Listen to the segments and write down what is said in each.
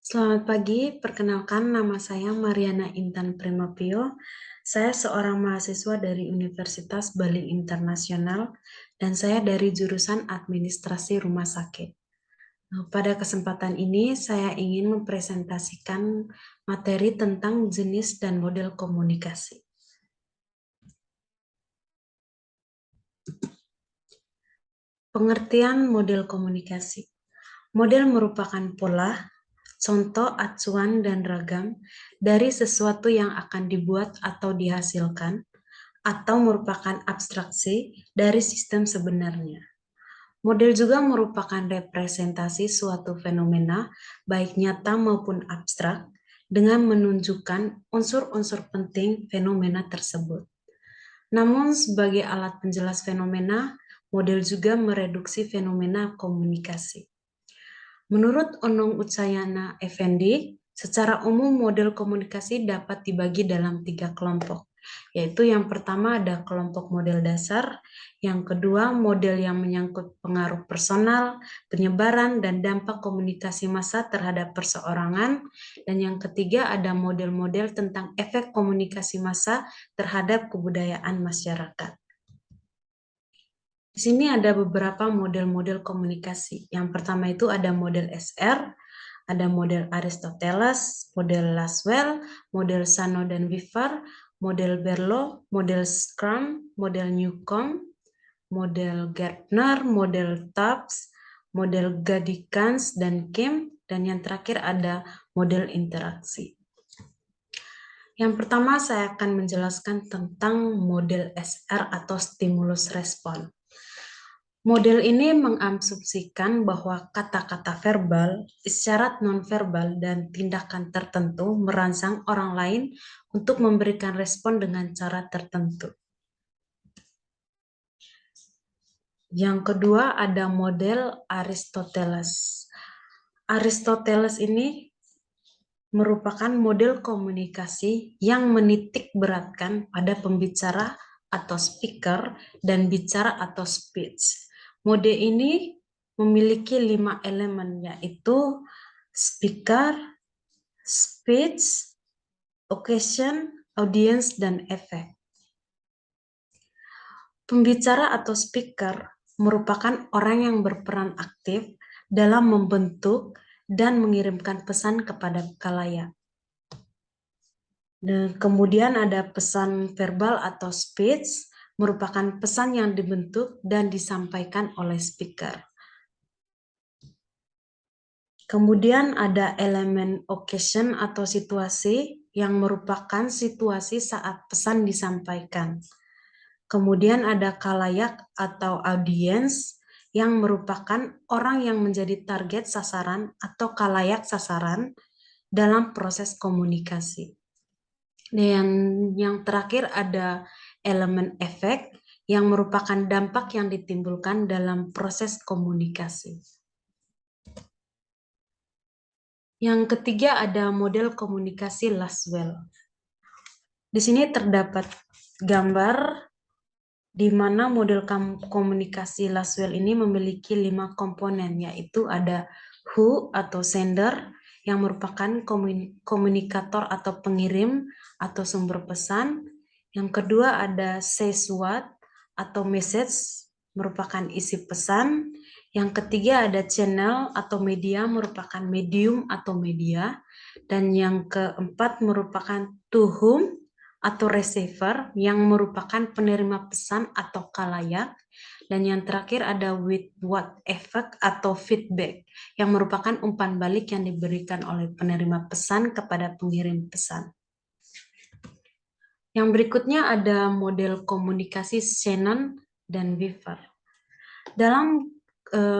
Selamat pagi, perkenalkan nama saya Mariana Intan Primapio. Saya seorang mahasiswa dari Universitas Bali Internasional dan saya dari jurusan Administrasi Rumah Sakit. Pada kesempatan ini saya ingin mempresentasikan materi tentang jenis dan model komunikasi. Pengertian model komunikasi. Model merupakan pola, contoh, acuan, dan ragam dari sesuatu yang akan dibuat atau dihasilkan, atau merupakan abstraksi dari sistem sebenarnya. Model juga merupakan representasi suatu fenomena, baik nyata maupun abstrak, dengan menunjukkan unsur-unsur penting fenomena tersebut. Namun, sebagai alat penjelas fenomena, model juga mereduksi fenomena komunikasi. Menurut Onong Ucayana Effendi, secara umum model komunikasi dapat dibagi dalam 3 kelompok, yaitu yang pertama ada kelompok model dasar, yang kedua model yang menyangkut pengaruh personal, penyebaran, dan dampak komunikasi massa terhadap perseorangan, dan yang ketiga ada model-model tentang efek komunikasi massa terhadap kebudayaan masyarakat. Di sini ada beberapa model-model komunikasi. Yang pertama itu ada model SR, ada model Aristoteles, model Laswell, model Sano dan Vivar, model Berlo, model Scrum, model Newcomb, model Gardner, model Tubbs, model Gadikans dan Kim, dan yang terakhir ada model interaksi. Yang pertama saya akan menjelaskan tentang model SR atau stimulus respon. Model ini mengasumsikan bahwa kata-kata verbal, isyarat nonverbal, dan tindakan tertentu merangsang orang lain untuk memberikan respon dengan cara tertentu. Yang kedua ada model Aristoteles. Aristoteles ini merupakan model komunikasi yang menitik beratkan pada pembicara atau speaker dan bicara atau speech. Mode ini memiliki 5 elemen, yaitu speaker, speech, occasion, audience, dan efek. Pembicara atau speaker merupakan orang yang berperan aktif dalam membentuk dan mengirimkan pesan kepada khalayak. Dan kemudian ada pesan verbal atau speech, merupakan pesan yang dibentuk dan disampaikan oleh speaker. Kemudian ada elemen occasion atau situasi, yang merupakan situasi saat pesan disampaikan. Kemudian ada khalayak atau audience, yang merupakan orang yang menjadi target sasaran atau khalayak sasaran dalam proses komunikasi. Dan yang terakhir ada elemen efek, yang merupakan dampak yang ditimbulkan dalam proses komunikasi. Yang ketiga ada model komunikasi Laswell. Di sini terdapat gambar di mana model komunikasi Laswell ini memiliki 5 komponen, yaitu ada who atau sender, yang merupakan komunikator atau pengirim atau sumber pesan. Yang kedua ada says what atau message, merupakan isi pesan. Yang ketiga ada channel atau media, merupakan medium atau media. Dan yang keempat merupakan to whom atau receiver, yang merupakan penerima pesan atau khalayak. Dan yang terakhir ada with what effect atau feedback, yang merupakan umpan balik yang diberikan oleh penerima pesan kepada pengirim pesan. Yang berikutnya ada model komunikasi Shannon dan Weaver. Dalam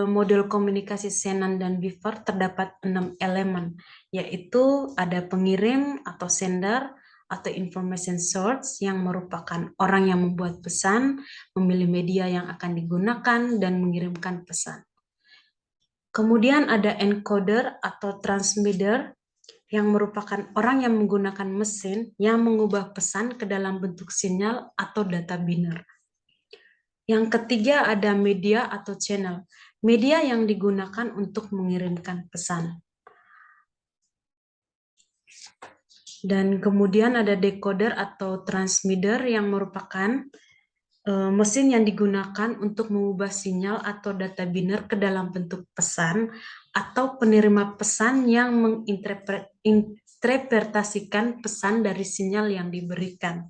model komunikasi Shannon dan Weaver terdapat 6 elemen, yaitu ada pengirim atau sender, atau information source, yang merupakan orang yang membuat pesan, memilih media yang akan digunakan, dan mengirimkan pesan. Kemudian ada encoder atau transmitter, yang merupakan orang yang menggunakan mesin yang mengubah pesan ke dalam bentuk sinyal atau data biner. Yang ketiga ada media atau channel, media yang digunakan untuk mengirimkan pesan. Dan kemudian ada decoder atau transmitter yang merupakan mesin yang digunakan untuk mengubah sinyal atau data biner ke dalam bentuk pesan atau penerima pesan yang menginterpretasikan pesan dari sinyal yang diberikan.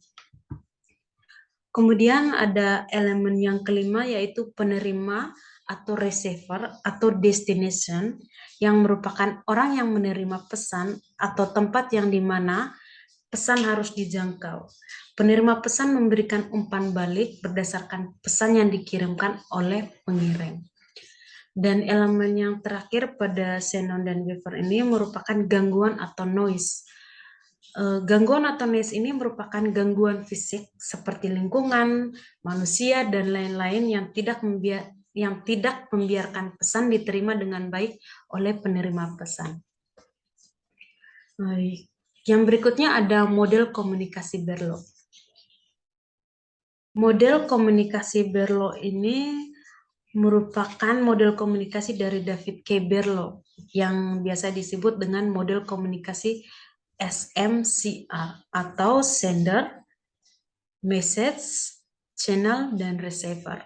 Kemudian ada elemen yang kelima yaitu penerima atau receiver atau destination yang merupakan orang yang menerima pesan atau tempat yang dimana pesan harus dijangkau. Penerima pesan memberikan umpan balik berdasarkan pesan yang dikirimkan oleh pengirim. Dan elemen yang terakhir pada Xenon dan Weaver ini merupakan gangguan atau noise. Gangguan atau noise ini merupakan gangguan fisik seperti lingkungan, manusia, dan lain-lain yang tidak membiarkan pesan diterima dengan baik oleh penerima pesan. Baik. Yang berikutnya ada model komunikasi Berlo. Model komunikasi Berlo ini merupakan model komunikasi dari David K. Berlo yang biasa disebut dengan model komunikasi SMCR atau Sender, Message, Channel, dan Receiver.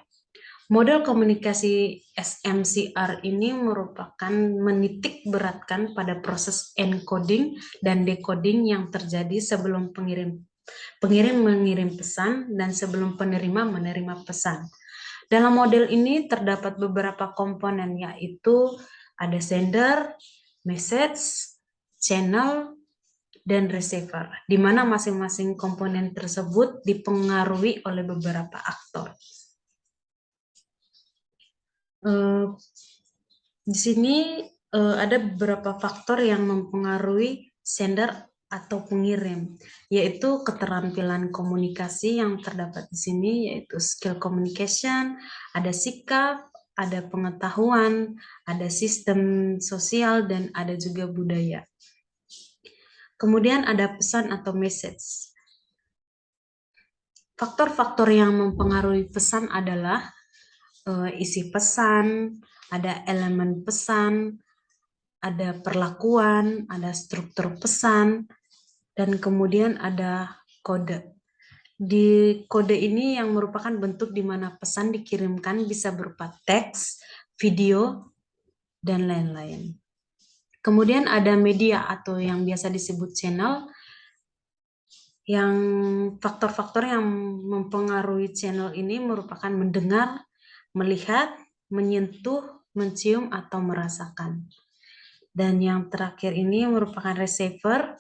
Model komunikasi SMCR ini merupakan menitik beratkan pada proses encoding dan decoding yang terjadi sebelum pengirim mengirim pesan dan sebelum penerima menerima pesan. Dalam model ini terdapat beberapa komponen yaitu ada sender, message, channel, dan receiver, di mana masing-masing komponen tersebut dipengaruhi oleh beberapa aktor. Di sini ada beberapa faktor yang mempengaruhi sender atau pengirim, yaitu keterampilan komunikasi yang terdapat di sini, yaitu skill communication, ada sikap, ada pengetahuan, ada sistem sosial, dan ada juga budaya. Kemudian ada pesan atau message. Faktor-faktor yang mempengaruhi pesan adalah isi pesan, ada elemen pesan, ada perlakuan, ada struktur pesan, dan kemudian ada kode. Di kode ini yang merupakan bentuk di mana pesan dikirimkan bisa berupa teks, video, dan lain-lain. Kemudian ada media atau yang biasa disebut channel, yang faktor-faktor yang mempengaruhi channel ini merupakan mendengar, melihat, menyentuh, mencium, atau merasakan. Dan yang terakhir ini merupakan receiver,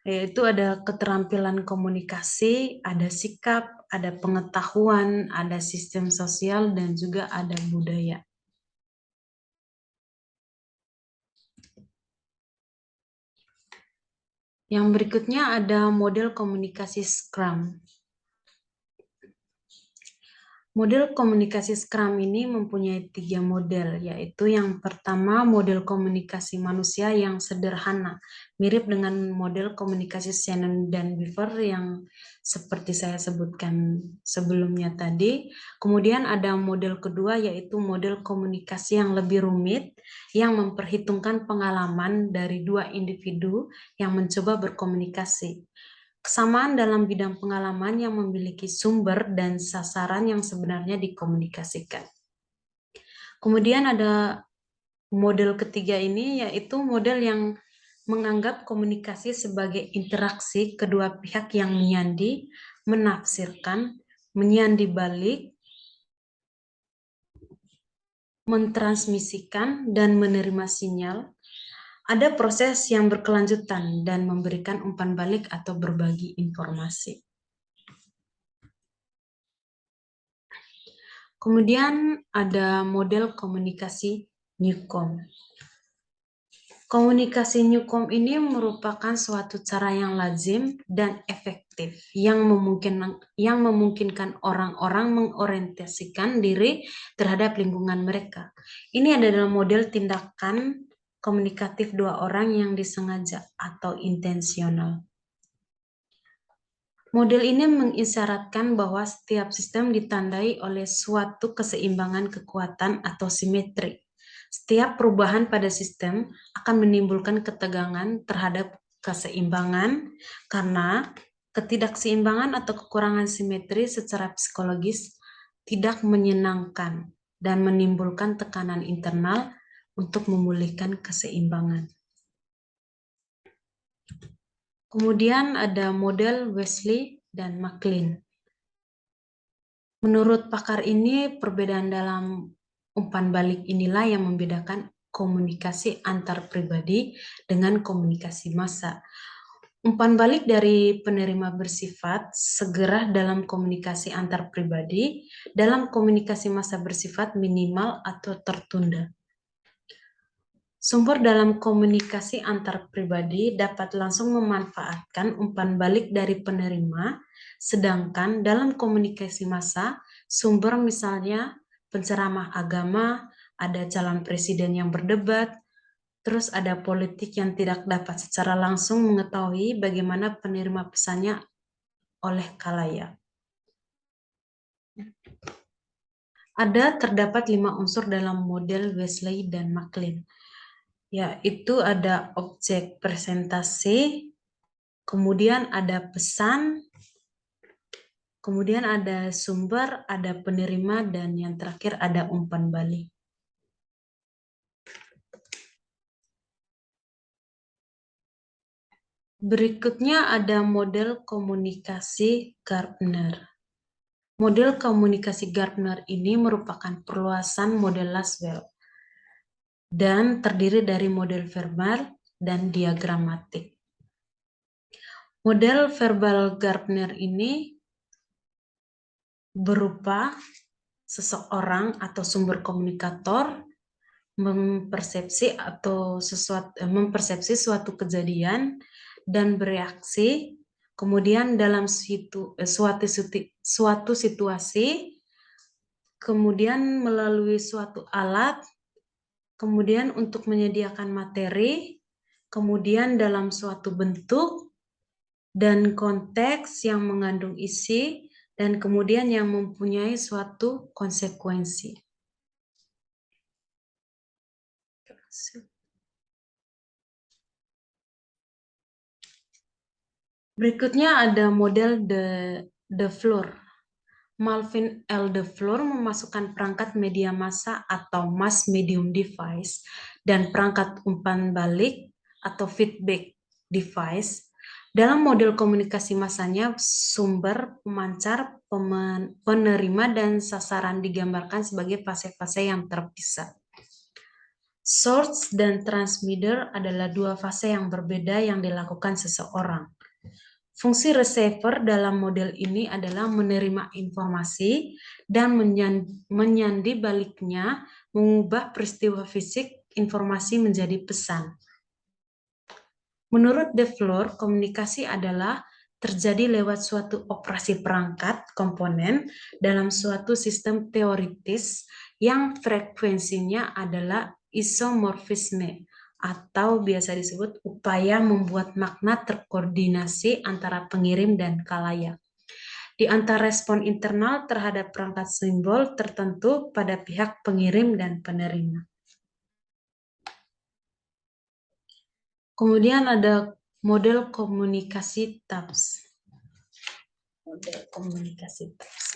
yaitu ada keterampilan komunikasi, ada sikap, ada pengetahuan, ada sistem sosial, dan juga ada budaya. Yang berikutnya ada model komunikasi Scrum. Model komunikasi Scrum ini mempunyai 3 model, yaitu yang pertama model komunikasi manusia yang sederhana, mirip dengan model komunikasi Shannon dan Weaver yang seperti saya sebutkan sebelumnya tadi. Kemudian ada model kedua, yaitu model komunikasi yang lebih rumit, yang memperhitungkan pengalaman dari 2 individu yang mencoba berkomunikasi. Kesamaan dalam bidang pengalaman yang memiliki sumber dan sasaran yang sebenarnya dikomunikasikan. Kemudian ada model ketiga ini, yaitu model yang menganggap komunikasi sebagai interaksi kedua pihak yang menyandi, menafsirkan, menyandi balik, mentransmisikan, dan menerima sinyal. Ada proses yang berkelanjutan dan memberikan umpan balik atau berbagi informasi. Kemudian ada model komunikasi Newcomb. Komunikasi Newcomb ini merupakan suatu cara yang lazim dan efektif yang memungkinkan orang-orang mengorientasikan diri terhadap lingkungan mereka. Ini adalah model tindakan komunikatif dua orang yang disengaja atau intensional. Model ini mengisyaratkan bahwa setiap sistem ditandai oleh suatu keseimbangan kekuatan atau simetri. Setiap perubahan pada sistem akan menimbulkan ketegangan terhadap keseimbangan karena ketidakseimbangan atau kekurangan simetri secara psikologis tidak menyenangkan dan menimbulkan tekanan internal untuk memulihkan keseimbangan. Kemudian ada model Wesley dan MacLean. Menurut pakar ini, perbedaan dalam umpan balik inilah yang membedakan komunikasi antar pribadi dengan komunikasi massa. Umpan balik dari penerima bersifat segera dalam komunikasi antar pribadi, dalam komunikasi massa bersifat minimal atau tertunda. Sumber dalam komunikasi antar pribadi dapat langsung memanfaatkan umpan balik dari penerima, sedangkan dalam komunikasi massa, sumber misalnya penceramah agama, ada calon presiden yang berdebat, terus ada politik yang tidak dapat secara langsung mengetahui bagaimana penerima pesannya oleh khalayak. Terdapat 5 unsur dalam model Wesley dan MacLean. Yaitu ada objek presentasi, kemudian ada pesan, kemudian ada sumber, ada penerima, dan yang terakhir ada umpan balik. Berikutnya ada model komunikasi Gardner. Model komunikasi Gardner ini merupakan perluasan model Laswell dan terdiri dari model verbal dan diagramatik. Model verbal Gardner ini berupa seseorang atau sumber komunikator mempersepsi suatu kejadian dan bereaksi, kemudian dalam suatu situasi, kemudian melalui suatu alat, kemudian untuk menyediakan materi, kemudian dalam suatu bentuk, dan konteks yang mengandung isi, dan kemudian yang mempunyai suatu konsekuensi. Berikutnya ada model De Fleur. Malvin L. De Fleur memasukkan perangkat media massa atau mass medium device dan perangkat umpan balik atau feedback device. Dalam model komunikasi massanya, sumber, pemancar, penerima, dan sasaran digambarkan sebagai fase-fase yang terpisah. Source dan transmitter adalah dua fase yang berbeda yang dilakukan seseorang. Fungsi receiver dalam model ini adalah menerima informasi dan menyandi baliknya, mengubah peristiwa fisik informasi menjadi pesan. Menurut De Fleur, komunikasi adalah terjadi lewat suatu operasi perangkat komponen dalam suatu sistem teoritis yang frekuensinya adalah isomorfisme, atau biasa disebut upaya membuat makna terkoordinasi antara pengirim dan khalayak di antara respon internal terhadap perangkat simbol tertentu pada pihak pengirim dan penerima. Kemudian ada model komunikasi TAPS.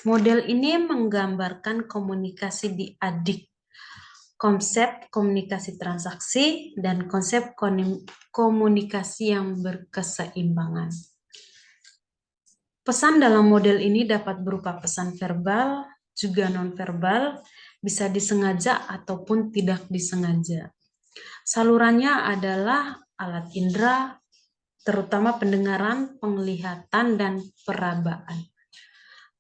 Model ini menggambarkan komunikasi diadik, konsep komunikasi transaksi, dan konsep komunikasi yang berkeseimbangan. Pesan dalam model ini dapat berupa pesan verbal, juga non-verbal, bisa disengaja ataupun tidak disengaja. Salurannya adalah alat indera, terutama pendengaran, penglihatan, dan perabaan.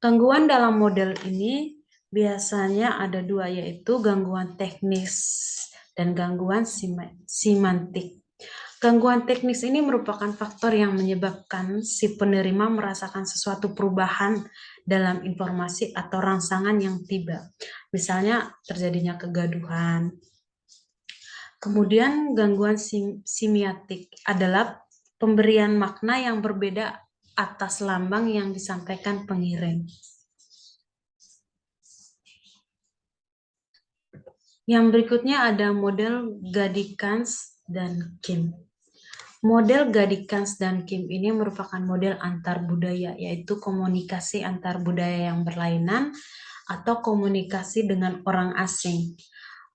Gangguan dalam model ini biasanya ada dua, yaitu gangguan teknis dan gangguan semantik. Gangguan teknis ini merupakan faktor yang menyebabkan si penerima merasakan sesuatu perubahan dalam informasi atau rangsangan yang tiba. Misalnya terjadinya kegaduhan. Kemudian gangguan semiotik adalah pemberian makna yang berbeda atas lambang yang disampaikan pengirim. Yang berikutnya ada model Gadikans dan Kim. Model Gadikans dan Kim ini merupakan model antar budaya, yaitu komunikasi antar budaya yang berlainan atau komunikasi dengan orang asing.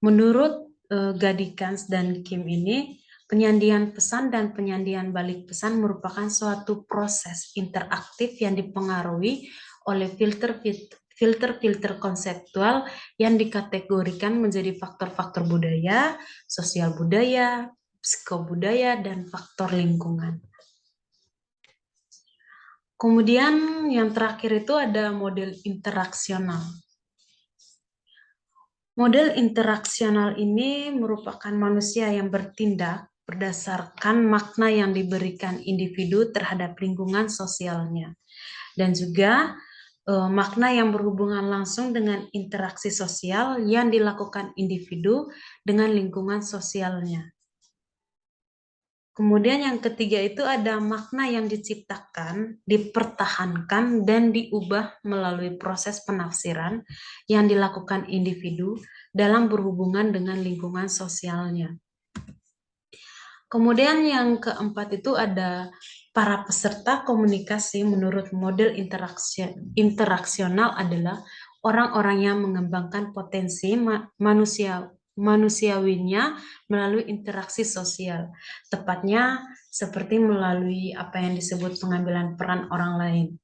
Menurut Gadikans dan Kim ini, penyandian pesan dan penyandian balik pesan merupakan suatu proses interaktif yang dipengaruhi oleh filter-filter konseptual yang dikategorikan menjadi faktor-faktor budaya, sosial budaya, psikobudaya, dan faktor lingkungan. Kemudian yang terakhir itu ada model interaksional. Model interaksional ini merupakan manusia yang bertindak berdasarkan makna yang diberikan individu terhadap lingkungan sosialnya. Dan juga makna yang berhubungan langsung dengan interaksi sosial yang dilakukan individu dengan lingkungan sosialnya. Kemudian yang ketiga itu ada makna yang diciptakan, dipertahankan, dan diubah melalui proses penafsiran yang dilakukan individu dalam berhubungan dengan lingkungan sosialnya. Kemudian yang keempat itu ada para peserta komunikasi menurut model interaksional adalah orang-orang yang mengembangkan potensi manusiawinya melalui interaksi sosial, tepatnya seperti melalui apa yang disebut pengambilan peran orang lain.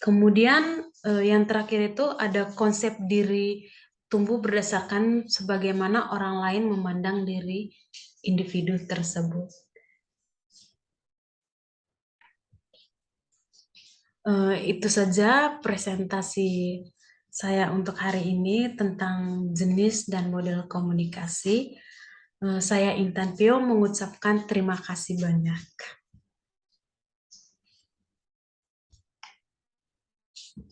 Kemudian yang terakhir itu ada konsep diri tumbuh berdasarkan sebagaimana orang lain memandang diri individu tersebut. Itu saja presentasi saya untuk hari ini tentang jenis dan model komunikasi. Saya Intan Pio mengucapkan terima kasih banyak.